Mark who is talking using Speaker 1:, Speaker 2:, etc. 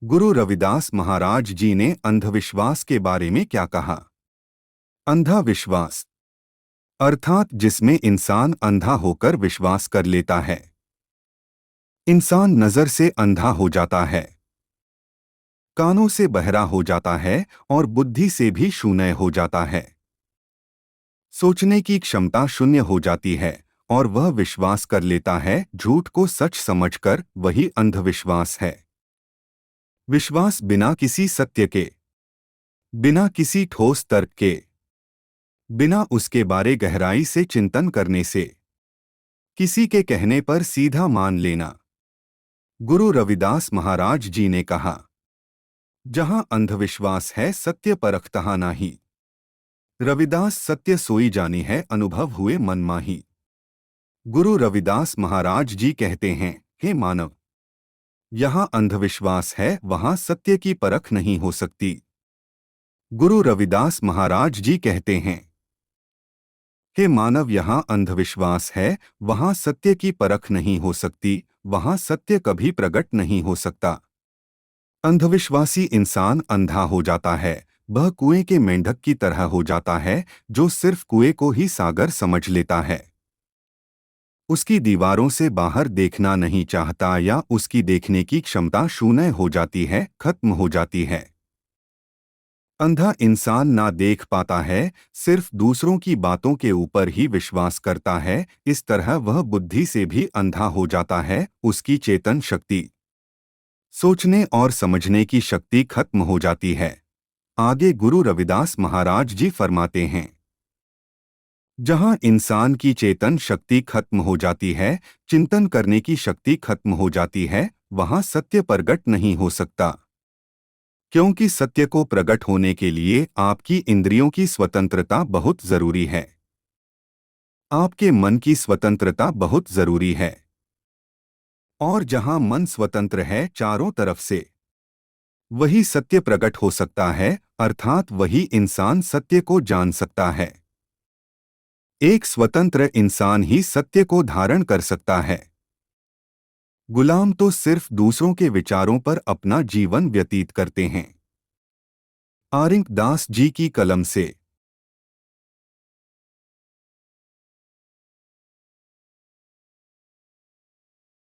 Speaker 1: गुरु रविदास महाराज जी ने अंधविश्वास के बारे में क्या कहा? अंधा विश्वास अर्थात जिसमें इंसान अंधा होकर विश्वास कर लेता है। इंसान नजर से अंधा हो जाता है, कानों से बहरा हो जाता है और बुद्धि से भी शून्य हो जाता है। सोचने की क्षमता शून्य हो जाती है और वह विश्वास कर लेता है झूठ को सच समझकर। वही अंधविश्वास है। विश्वास बिना किसी सत्य के, बिना किसी ठोस तर्क के, बिना उसके बारे गहराई से चिंतन करने से, किसी के कहने पर सीधा मान लेना। गुरु रविदास महाराज जी ने कहा, जहां अंधविश्वास है सत्य परखतहा नाही। रविदास सत्य सोई जानी है अनुभव हुए मन माही। गुरु रविदास महाराज जी कहते हैं, हे मानव, यहाँ अंधविश्वास है वहाँ सत्य की परख नहीं हो सकती। गुरु रविदास महाराज जी कहते हैं, हे मानव, यहाँ अंधविश्वास है वहाँ सत्य की परख नहीं हो सकती, वहाँ सत्य कभी प्रकट नहीं हो सकता। अंधविश्वासी इंसान अंधा हो जाता है, वह कुएं के मेंढक की तरह हो जाता है जो सिर्फ कुएं को ही सागर समझ लेता है। उसकी दीवारों से बाहर देखना नहीं चाहता या उसकी देखने की क्षमता शून्य हो जाती है, खत्म हो जाती है। अंधा इंसान ना देख पाता है, सिर्फ दूसरों की बातों के ऊपर ही विश्वास करता है। इस तरह वह बुद्धि से भी अंधा हो जाता है, उसकी चेतन शक्ति, सोचने और समझने की शक्ति खत्म हो जाती है। आगे गुरु रविदास महाराज जी फरमाते हैं, जहां इंसान की चेतन शक्ति खत्म हो जाती है, चिंतन करने की शक्ति खत्म हो जाती है, वहां सत्य प्रकट नहीं हो सकता। क्योंकि सत्य को प्रकट होने के लिए आपकी इंद्रियों की स्वतंत्रता बहुत जरूरी है। आपके मन की स्वतंत्रता बहुत जरूरी है। और जहां मन स्वतंत्र है चारों तरफ से, वही सत्य प्रकट हो सकता है, अर्थात वही इंसान सत्य को जान सकता है। एक स्वतंत्र इंसान ही सत्य को धारण कर सकता है। गुलाम तो सिर्फ दूसरों के विचारों पर अपना जीवन व्यतीत करते हैं। आरिंक दास जी की कलम से।